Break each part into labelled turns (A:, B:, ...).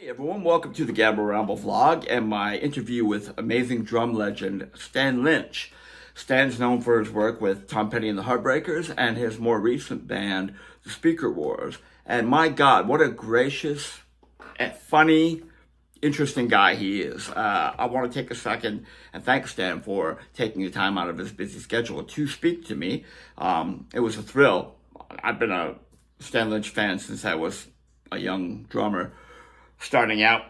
A: Hey everyone, welcome to the Gamble Ramble vlog and my interview with amazing drum legend Stan Lynch. Stan's known for his work with Tom Petty and the Heartbreakers and his more recent band, the Speaker Wars. And my God, what a gracious and funny, interesting guy he is. I want to take a second and thank Stan for taking the time out of his busy schedule to speak to me. It was a thrill. I've been a Stan Lynch fan since I was a young drummer starting out,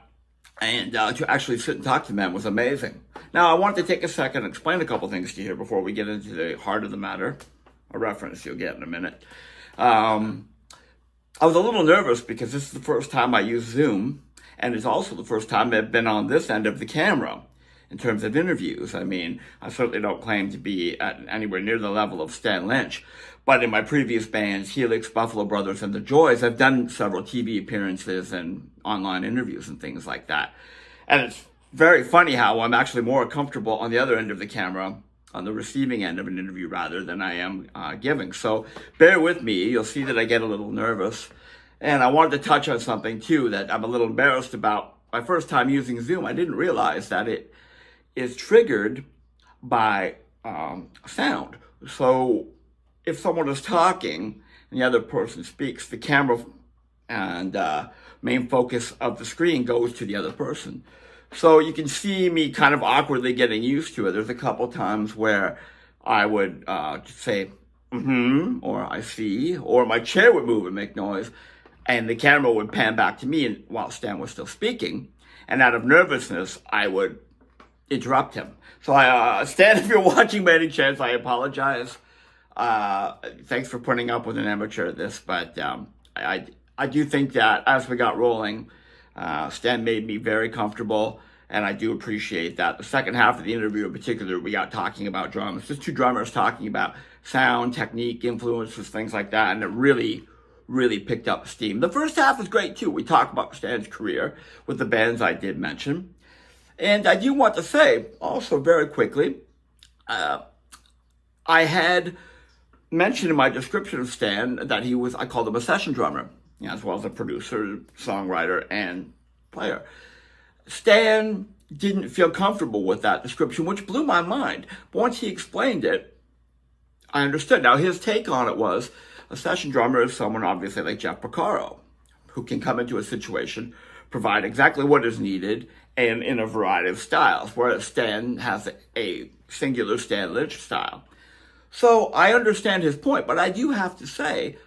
A: and to actually sit and talk to the man was amazing. Now, I wanted to take a second and explain a couple things to you before we get into the heart of the matter, a reference you'll get in a minute. I was a little nervous because this is the first time I use Zoom, and it's also the first time I've been on this end of the camera in terms of interviews. I mean, I certainly don't claim to be at anywhere near the level of Stan Lynch, but in my previous bands, Helix, Buffalo Brothers, and The Joys, I've done several TV appearances and online interviews and things like that. And it's very funny how I'm actually more comfortable on the other end of the camera, on the receiving end of an interview rather than I am giving. So bear with me. You'll see that I get a little nervous. And I wanted to touch on something too that I'm a little embarrassed about. My first time using Zoom, I didn't realize that it is triggered by sound. So if someone is talking and the other person speaks, the camera and main focus of the screen goes to the other person. So you can see me kind of awkwardly getting used to it. There's a couple times where I would say, or I see, or my chair would move and make noise, and the camera would pan back to me while Stan was still speaking. And out of nervousness, I would interrupt him. So Stan, if you're watching by any chance, I apologize. Thanks for putting up with an amateur at this, but I do think that as we got rolling, Stan made me very comfortable, and I do appreciate that. The second half of the interview in particular, we got talking about drums. Just two drummers talking about sound, technique, influences, things like that, and it really picked up steam. The first half was great too. We talked about Stan's career with the bands I did mention. And I do want to say, also very quickly, I had mentioned in my description of Stan that he was, I called him a session drummer, as well as a producer, songwriter, and player. Stan didn't feel comfortable with that description, which blew my mind. But once he explained it, I understood. Now, his take on it was, a session drummer is someone obviously like Jeff Porcaro, who can come into a situation, provide exactly what is needed, and in a variety of styles, whereas Stan has a singular Stan Lynch style. So I understand his point, but I do have to say,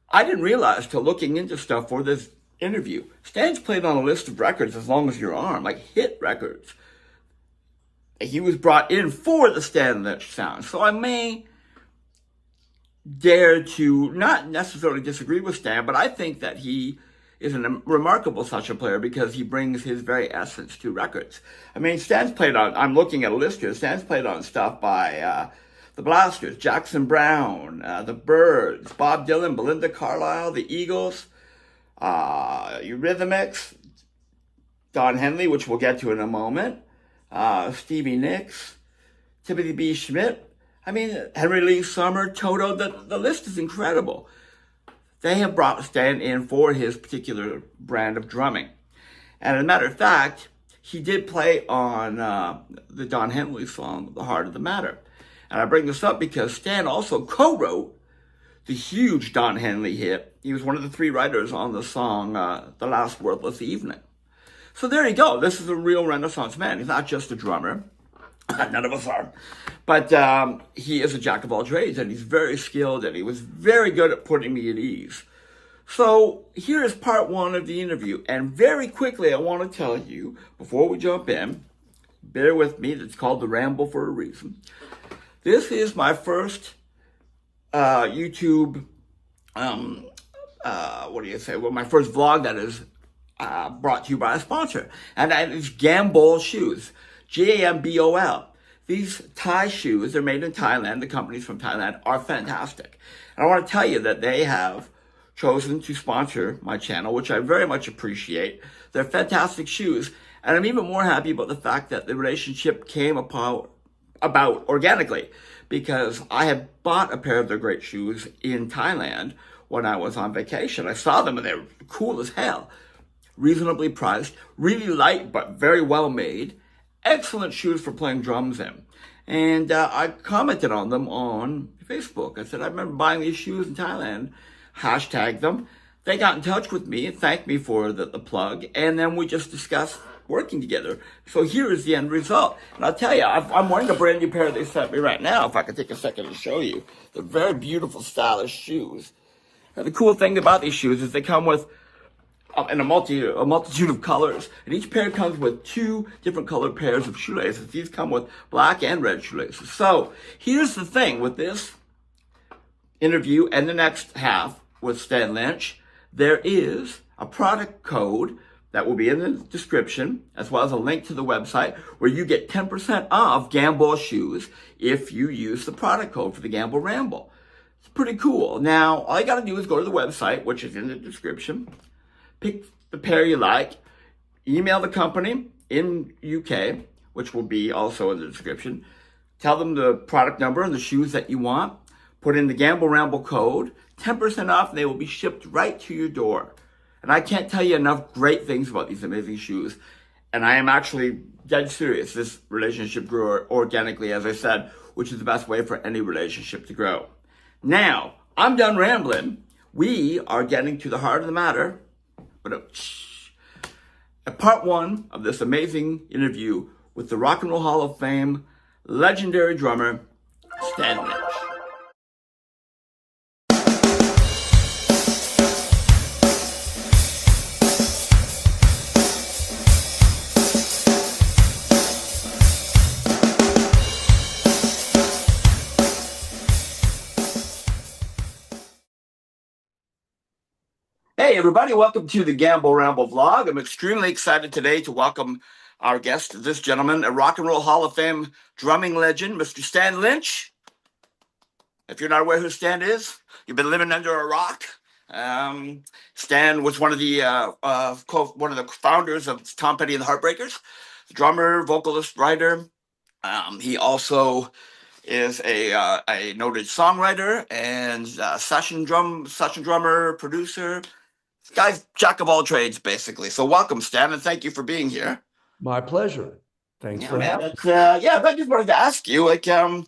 A: I didn't realize till looking into stuff for this interview, Stan's played on a list of records as long as your arm, like hit records. He was brought in for the Stan Lynch sound. So I may dare to not necessarily disagree with Stan, but I think that he is a remarkable session player because he brings his very essence to records. I mean, Stan's played on, I'm looking at a list here, Stan's played on stuff by the Blasters, Jackson Browne, the Byrds, Bob Dylan, Belinda Carlisle, the Eagles, Eurythmics, Don Henley, which we'll get to in a moment, Stevie Nicks, Timothy B. Schmidt, I mean, Henry Lee Summer, Toto, the list is incredible. They have brought Stan in for his particular brand of drumming. And as a matter of fact, he did play on the Don Henley song, The Heart of the Matter. And I bring this up because Stan also co-wrote the huge Don Henley hit. He was one of the three writers on the song, The Last Worthless Evening. So there you go. This is a real Renaissance man. He's not just a drummer. None of us are. But he is a jack of all trades, and he's very skilled, and he was very good at putting me at ease. So here is part one of the interview. And very quickly, I want to tell you, before we jump in, bear with me, it's called The Ramble for a reason. This is my first YouTube, my first vlog that is brought to you by a sponsor. And that is Gambol Shoes. Gambol. These Thai shoes, they're made in Thailand. The companies from Thailand are fantastic. And I want to tell you that they have chosen to sponsor my channel, which I very much appreciate. They're fantastic shoes. And I'm even more happy about the fact that the relationship came about organically, because I had bought a pair of their great shoes in Thailand when I was on vacation. I saw them and they were cool as hell. reasonably priced, really light but very well made. Excellent shoes for playing drums in. And I commented on them on Facebook. I said, I remember buying these shoes in Thailand, hashtagged them. They got in touch with me and thanked me for the plug. And then we just discussed working together. So here is the end result. And I'll tell you, I'm wearing a brand new pair they sent me right now, if I could take a second to show you. They're very beautiful, stylish shoes. And the cool thing about these shoes is they come with in a multitude of colors, and each pair comes with 2 different colored pairs of shoelaces. These come with black and red shoelaces. So here's the thing with this interview and the next half with Stan Lynch, there is a product code that will be in the description, as well as a link to the website where you get 10% off Gamble shoes if you use the product code for the Gamble Ramble. It's pretty cool. Now, all you got to do is go to the website, which is in the description, pick the pair you like, email the company in UK, which will be also in the description, tell them the product number and the shoes that you want, put in the Gamble Ramble code, 10% off, and they will be shipped right to your door. And I can't tell you enough great things about these amazing shoes. And I am actually dead serious. This relationship grew organically, as I said, which is the best way for any relationship to grow. Now, I'm done rambling. We are getting to the heart of the matter. But part 1 of this amazing interview with the Rock and Roll Hall of Fame legendary drummer, Stan Lynch. Hey everybody, welcome to the Gamble Ramble vlog. I'm extremely excited today to welcome our guest, this gentleman, a Rock and Roll Hall of Fame drumming legend, Mr. Stan Lynch. If you're not aware who Stan is, you've been living under a rock. Stan was one of the founders of Tom Petty and the Heartbreakers, drummer, vocalist, writer. He also is a noted songwriter and session drummer, producer. This guy's jack of all trades, basically. So welcome, Stan, and thank you for being here.
B: My pleasure. Thanks for having me.
A: But I just wanted to ask you, we're going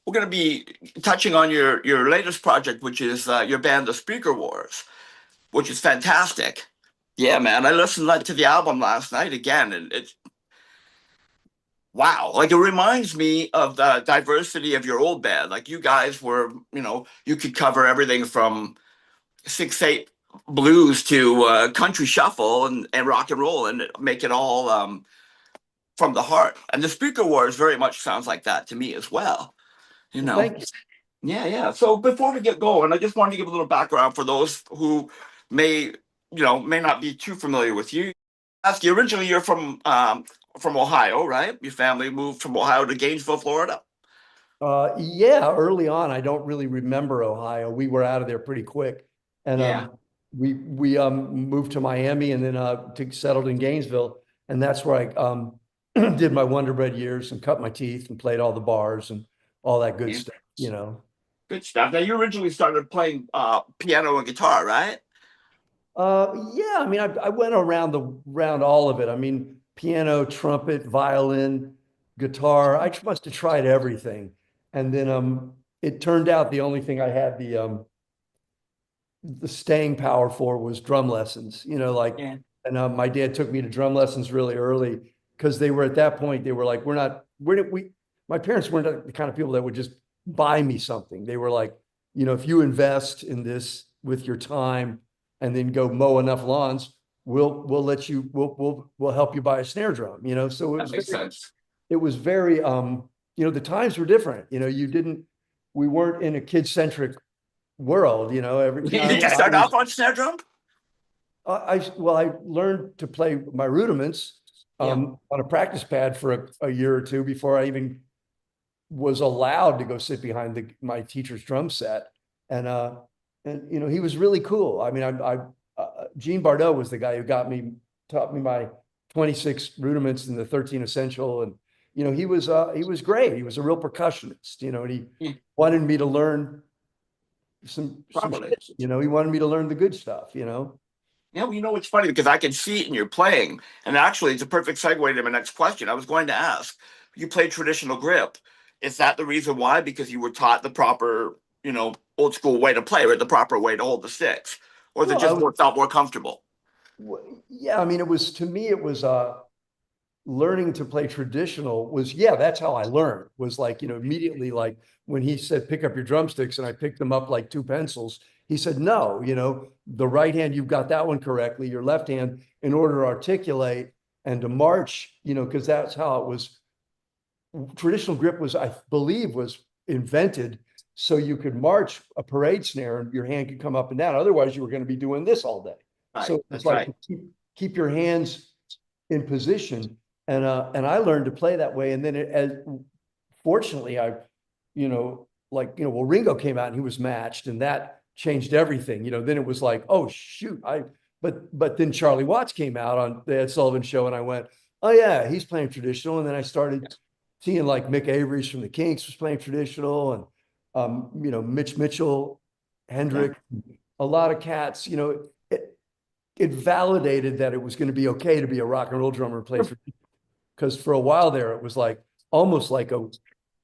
A: to be touching on your latest project, which is your band, The Speaker Wars, which is fantastic. Yeah, man, I listened to the album last night again, and it's wow. Like, it reminds me of the diversity of your old band. Like, you guys were, you could cover everything from 6/8 blues to country shuffle and rock and roll and make it all from the heart. And the Speaker Wars very much sounds like that to me as well.
B: Thank you.
A: Yeah. So before we get going, I just wanted to give a little background for those who may not be too familiar with you. Ask you, originally you're from Ohio, right? Your family moved from Ohio to Gainesville, Florida.
B: Yeah, early on, I don't really remember Ohio. We were out of there pretty quick, and we moved to Miami and then settled in Gainesville, and that's where I did my Wonder Bread years and cut my teeth and played all the bars and all that good stuff.
A: Good stuff. Now, you originally started playing piano and guitar, right?
B: Yeah. I mean, I went around all of it. I mean, piano, trumpet, violin, guitar. I must have tried everything. And then it turned out the only thing I had the staying power for was drum lessons. And my dad took me to drum lessons really early because they were at that point, they were like, my parents weren't the kind of people that would just buy me something. They were like, if you invest in this with your time and then go mow enough lawns, we'll help you buy a snare drum, so
A: that makes sense.
B: It was very, the times were different, we weren't in a kid-centric world, every time.
A: Did you start off on snare drum?
B: I learned to play my rudiments on a practice pad for a year or two before I even was allowed to go sit behind my teacher's drum set. And he was really cool. I mean, Gene Bardot was the guy who taught me my 26 rudiments and the 13 essential. And, he was great. He was a real percussionist, and he wanted me to learn some shit, he wanted me to learn the good stuff,
A: Yeah, well, you know what's funny because I can see it in your playing, and actually, it's a perfect segue to my next question. I was going to ask, you play traditional grip. Is that the reason why? Because you were taught the proper, old school way to play, or the proper way to hold the sticks, or is it
B: Well, I
A: just
B: was,
A: more felt more comfortable?
B: yeah, I mean, it was to me, it was learning to play traditional was, yeah, that's how I learned, was like, immediately, like when he said, pick up your drumsticks, and I picked them up like two pencils, he said, no, the right hand, you've got that one correctly. Your left hand, in order to articulate and to march, because that's how it was. Traditional grip was, I believe, was invented so you could march a parade snare and your hand could come up and down. Otherwise, you were going to be doing this all day.
A: Right,
B: So it's
A: that's
B: like
A: right.
B: to keep your hands in position. And I learned to play that way. And then fortunately, well, Ringo came out and he was matched, and that changed everything. Then it was like, oh shoot, but then Charlie Watts came out on the Ed Sullivan Show, and I went, oh yeah, he's playing traditional. And then I started seeing like Mick Avery's from the Kinks was playing traditional, and Mitch Mitchell,
A: Yeah.
B: Hendrick, a lot of cats. It validated that it was going to be okay to be a rock and roll drummer and play for, because for a while there it was like almost like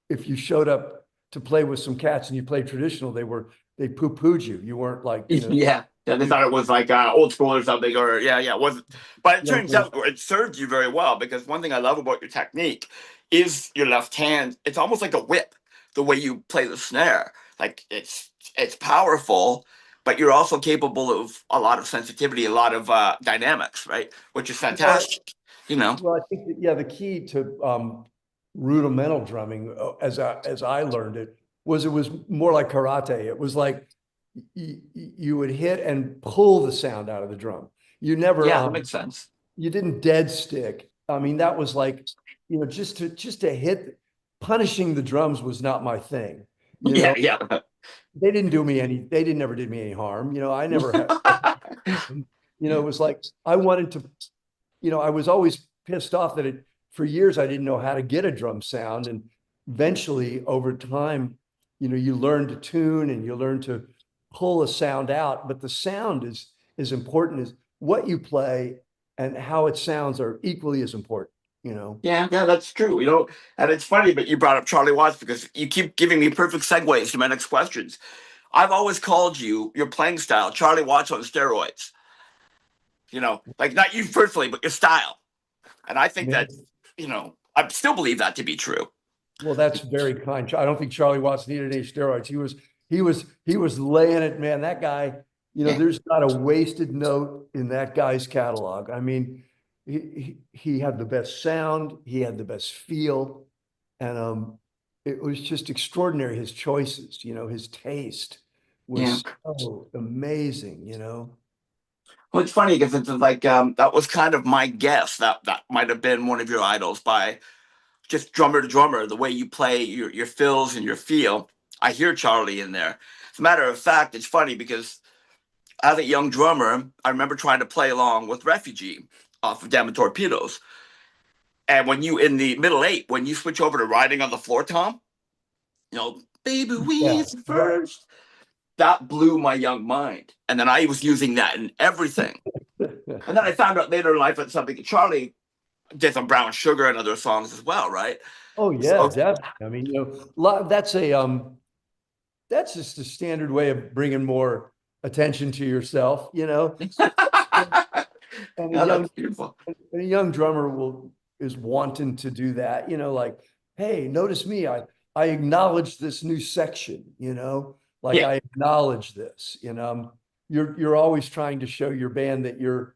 B: if you showed up to play with some cats and you played traditional, they poo-pooed you. You weren't like,
A: Yeah. Yeah, they
B: you,
A: thought it was like old school or something, or yeah, it wasn't. But it turns
B: you
A: out it served you very well because one thing I love about your technique is your left hand. It's almost like a whip, the way you play the snare. Like it's powerful, but you're also capable of a lot of sensitivity, a lot of dynamics, right? Which is
B: know,
A: fantastic. You know.
B: well, I think that, yeah, the key to rudimental drumming, as I learned it, was more like karate. It was like you would hit and pull the sound out of the drum. You never
A: Yeah, that makes sense.
B: you didn't dead stick. I mean, that was like, just to hit. Punishing the drums was not my thing. You
A: Yeah,
B: know,
A: yeah.
B: they didn't never did me any harm. I never had, it was like I wanted to, I was always pissed off that for years I didn't know how to get a drum sound. And eventually over time, you learn to tune and you learn to pull a sound out, but the sound is as important as what you play, and how it sounds are equally as important.
A: Yeah, yeah, that's true. And it's funny, but you brought up Charlie Watts because you keep giving me perfect segues to my next questions. I've always called you your playing style, Charlie Watts on steroids. Like not you personally, but your style. And I think that, I still believe that to be true.
B: Well, that's very kind. I don't think Charlie Watts needed any steroids. He was laying it, man. That guy,
A: Yeah,
B: there's not a wasted note in that guy's catalog. I mean, he had the best sound, he had the best feel, and it was just extraordinary. His choices, his taste
A: yeah.
B: was so amazing.
A: Well, it's funny because it's like that was kind of my guess that might have been one of your idols by just drummer to drummer, the way you play your fills and your feel. I hear Charlie in there. As a matter of fact, it's funny because as a young drummer, I remember trying to play along with Refugee off of Damn Torpedoes. And when you in the middle eight, when you switch over to riding on the floor, Tom, baby,
B: Yeah.
A: we first. That blew my young mind. And then I was using that in everything. And then I found out later in life that something Charlie did some Brown Sugar and other songs as well, right?
B: Oh yeah,
A: So
B: definitely. I mean, that's just a standard way of bringing more attention to yourself.
A: yeah,
B: And a young
A: that's beautiful.
B: and a young drummer is wanting to do that. Like, hey, notice me. I acknowledge this new section. Like
A: Yeah,
B: I acknowledge this. You're always trying to show your band that you're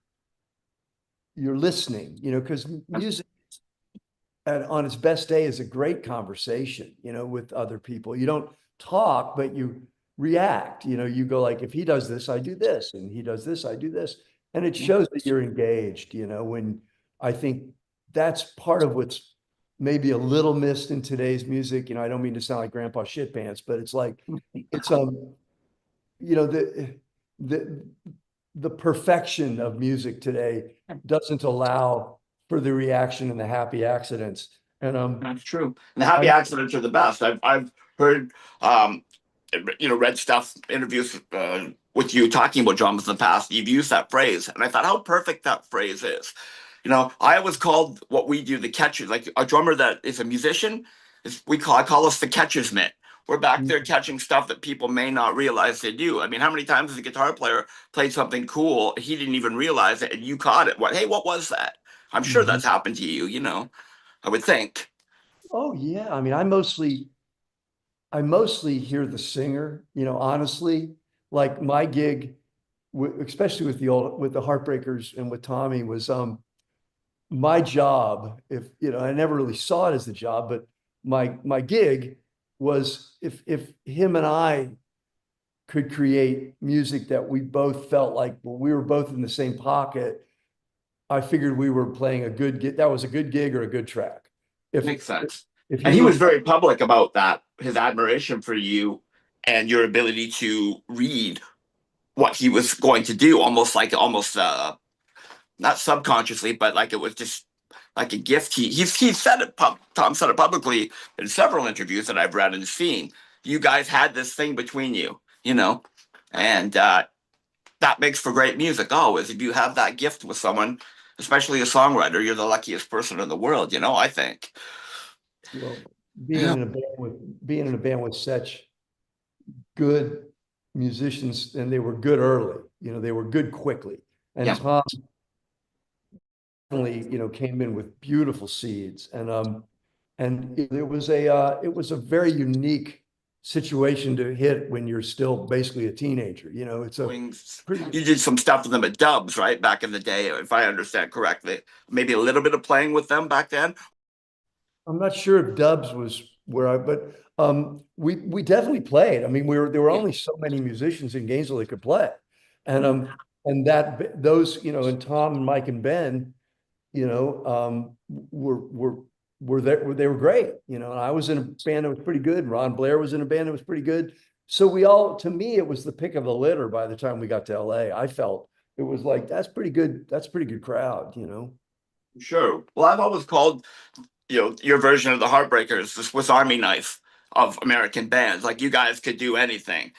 B: listening, because music on its best day is a great conversation, with other people. You don't talk, but you react. You go like, if he does this, I do this, and he does this, I do this. And it
A: yeah,
B: shows that you're engaged, when I think that's part of what's maybe a little missed in today's music. I don't mean to sound like grandpa shit pants, but it's like, it's you know, the the perfection of music today doesn't allow for the reaction and the happy accidents. And
A: that's true. And the happy
B: I
A: accidents are the best. I've heard, read stuff, interviews. with you talking about drums in the past, you've used that phrase, and I thought how perfect that phrase is. I always called what we do the catcher, like a drummer that is a musician. I call us the catcher's mitt. We're back there catching stuff that people may not realize they do. I mean, how many times has a guitar player played something cool, he didn't even realize it, and you caught it? Hey, what was that? I'm sure
B: Mhm.
A: that's happened to you. I would think.
B: Oh yeah. I mean, I mostly hear the singer, honestly, like my gig, especially with the Heartbreakers and with Tommy was, my job, if, I never really saw it as the job, but my gig was if him and I could create music that we both felt like, well, we were both in the same pocket. I figured we were playing a good gig. That was a good gig or a good track. If
A: Makes sense.
B: if
A: And
B: you
A: he
B: were,
A: was very public about that, his admiration for you and your ability to read what he was going to do, almost not subconsciously, but like it was just like a gift. He said it. Tom said it publicly in several interviews that I've read and seen. You guys had this thing between you, and that makes for great music always. If you have that gift with someone, especially a songwriter, you're the luckiest person in the world. I think.
B: well,
A: Yeah.
B: being in a band with such good musicians, and they were good early, they were good quickly. And
A: Yeah.
B: Tom definitely, came in with beautiful seeds. And it was a very unique situation to hit when you're still basically a teenager. It's a
A: Wings.
B: pretty,
A: You did some stuff with them at Dubs, right? Back in the day, if I understand correctly. Maybe a little bit of playing with them back then.
B: I'm not sure if Dubs was where but we definitely played. I mean, there were
A: Yeah.
B: only so many musicians in Gainesville that could play. And that those, and Tom and Mike and Ben, you know, were there, they were great, and I was in a band that was pretty good. Ron Blair was in a band that was pretty good. So to me, it was the pick of the litter by the time we got to LA. I felt it was like, that's pretty good. That's a pretty good crowd.
A: Sure. Well, I've always called your version of the Heartbreakers the Swiss Army knife of American bands. Like you guys could do anything.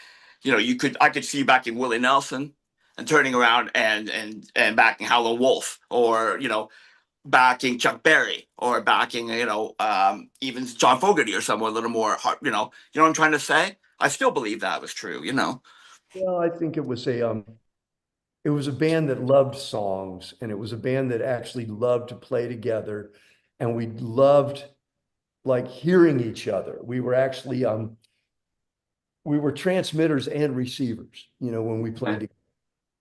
A: I could see you backing Willie Nelson and turning around and backing Howlin' Wolf, or backing Chuck Berry, or backing even John Fogerty or someone a little more hard. You know what I'm trying to say. I still believe that was true.
B: Well, I think it was a band that loved songs, and it was a band that actually loved to play together, and we loved like hearing each other. We were transmitters and receivers, when we played together.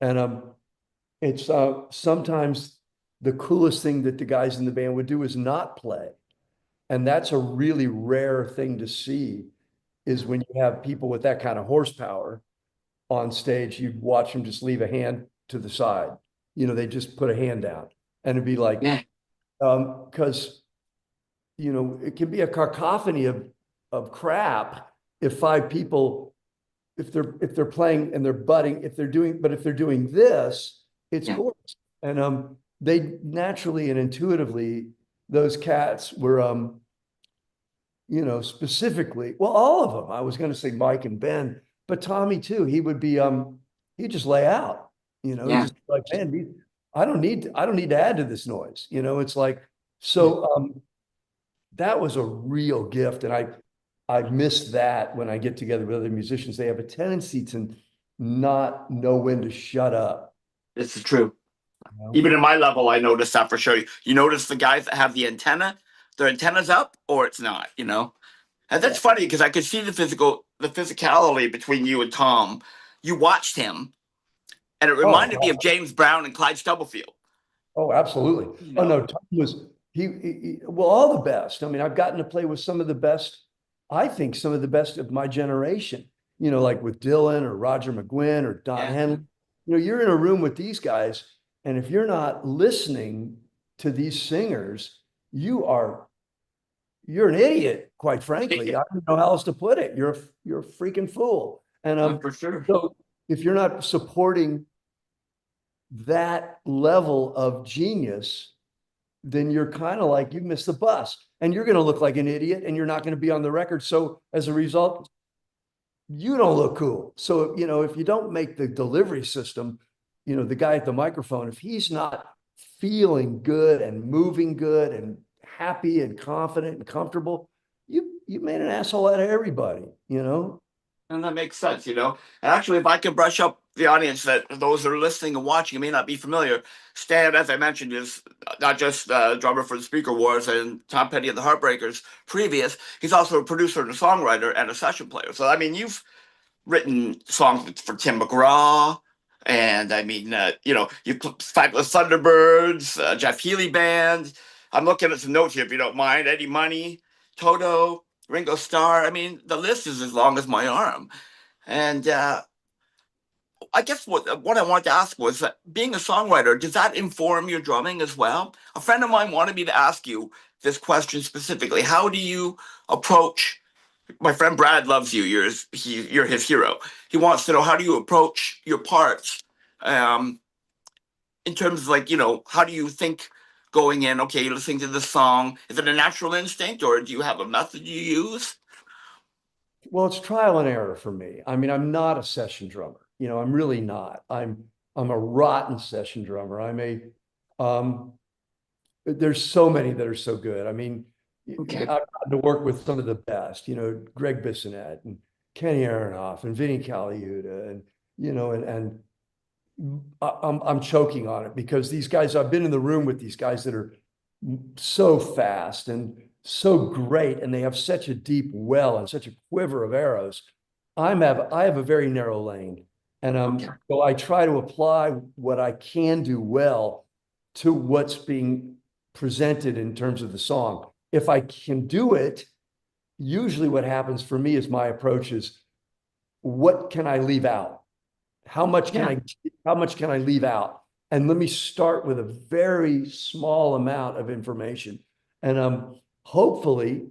B: And it's sometimes the coolest thing that the guys in the band would do is not play. And that's a really rare thing to see, is when you have people with that kind of horsepower on stage. You'd watch them just leave a hand to the side. They just put a hand down, and it'd be like,
A: Yeah.
B: because it can be a cacophony of crap if five people, if they're playing and they're butting, if they're doing this, it's
A: Yeah.
B: chords. And they naturally and intuitively, those cats were, specifically, well, all of them. I was going to say Mike and Ben, but Tommy too. He'd just lay out. He
A: Yeah.
B: just like, man, I don't need to add to this noise. It's like, so that was a real gift. And I miss that when I get together with other musicians. They have a tendency to not know when to shut up.
A: This is true.
B: You know?
A: Even in my level, I noticed that for sure. You notice the guys that have the antenna, their antenna's up or it's not. And that's
B: Yeah.
A: funny because I could see the physicality between you and Tom. You watched him, and it reminded me of
B: Oh,
A: James Brown and Clyde Stubblefield.
B: oh, absolutely.
A: You
B: Oh
A: know?
B: no, Tom was well, all the best. I mean, I've gotten to play with some of the best, I think some of the best of my generation, like with Dylan or Roger McGuinn or Don
A: Yeah.
B: Henley. You're in a room with these guys, and if you're not listening to these singers, you are you're an idiot, quite frankly. I don't know how else to put it. You're a freaking fool. And
A: For sure.
B: so if you're not supporting that level of genius, then you're kind of like, you missed the bus, and you're going to look like an idiot, and you're not going to be on the record. So as a result, you don't look cool. So, if you don't make the delivery system, the guy at the microphone, if he's not feeling good and moving good and happy and confident and comfortable, you made an asshole out of everybody,
A: And that makes sense, you know. And actually, if I could brush up the audience, that those that are listening and watching may not be familiar, Stan, as I mentioned, is not just drummer for the Speaker Wars and Tom Petty and the Heartbreakers previous, he's also a producer and a songwriter and a session player. So, I mean, you've written songs for Tim McGraw, and I mean, you Fabulous Thunderbirds, Jeff Healey Band. I'm looking at some notes here, if you don't mind. Eddie Money, Toto, Ringo Starr. I mean, the list is as long as my arm. And I guess what I wanted to ask was that being a songwriter, does that inform your drumming as well? A friend of mine wanted me to ask you this question specifically. How do you approach? My friend Brad loves you. You're his hero. He wants to know, how do you approach your parts, um, in terms of, like, how do you think going in? Okay, you're listening to the song. Is it a natural instinct, or do you have a method you use?
B: Well, it's trial and error for me. I mean, I'm not a session drummer. I'm really not. I'm a rotten session drummer. Um, there's so many that are so good. I mean, I've
A: Okay.
B: gotten to work with some of the best, Greg Bissonette and Kenny Aronoff and Vinnie Colaiuta and, and I'm choking on it because these guys, I've been in the room with these guys that are so fast and so great, and they have such a deep well and such a quiver of arrows. I have a very narrow lane, and
A: Okay.
B: so I try to apply what I can do well to what's being presented in terms of the song. If I can do it, usually what happens for me is my approach is, what can I leave out? How much can
A: Yeah.
B: I leave out? And let me start with a very small amount of information. And hopefully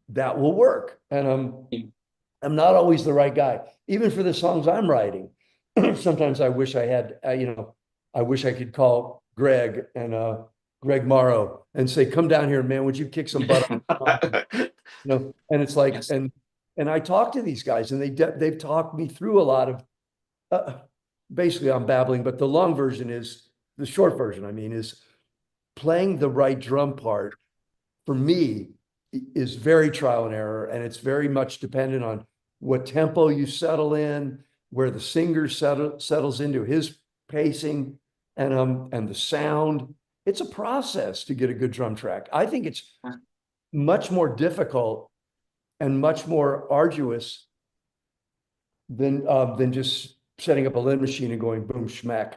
B: that will work. And I'm not always the right guy, even for the songs I'm writing. Sometimes I wish I had, I wish I could call Greg and Greg Morrow and say, "Come down here, man. Would you kick some butt?" And it's like,
A: Yes.
B: and I talk to these guys, and they've talked me through a lot of. Basically, I'm babbling, but the long version is the short version. I mean, is playing the right drum part for me is very trial and error, and it's very much dependent on what tempo you settle in, where the singer settles into his pacing, and the sound. It's a process to get a good drum track. I think it's much more difficult and much more arduous than just setting up a lid machine and going boom schmack.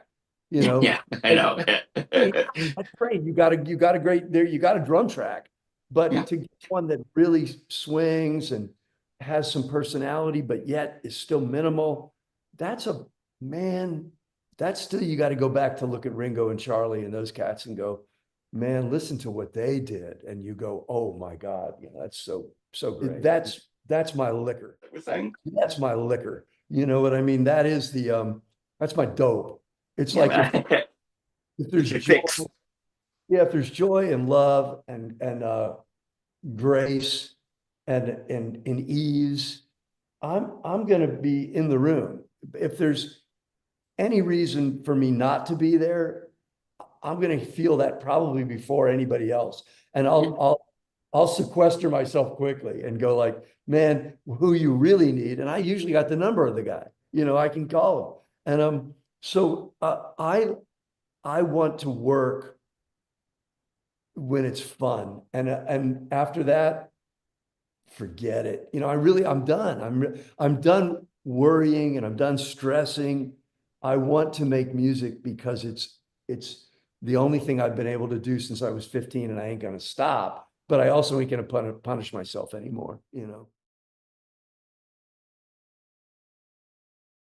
A: Yeah, I
B: And
A: know.
B: that's great. You got a great there. You got a drum track, but
A: Yeah.
B: to get one that really swings and has some personality, but yet is still minimal, that's a man. That's still, you got to go back to look at Ringo and Charlie and those cats and go, man, listen to what they did, and you go, oh my God, that's so great. That's my liquor.
A: Everything.
B: That's my liquor. You know what I mean? That's my dope. It's
A: Yeah,
B: like
A: man.
B: if
A: It's
B: there's
A: your
B: joy,
A: fix.
B: yeah, if there's joy and love and grace and ease, I'm gonna be in the room. If there's any reason for me not to be there, I'm gonna feel that probably before anybody else. And I'll sequester myself quickly and go like, man, who you really need. And I usually got the number of the guy, I can call him. And so I want to work when it's fun. And after that, forget it. I'm done. I'm done worrying, and I'm done stressing. I want to make music because it's the only thing I've been able to do since I was 15, and I ain't gonna stop. But I also ain't gonna punish myself anymore.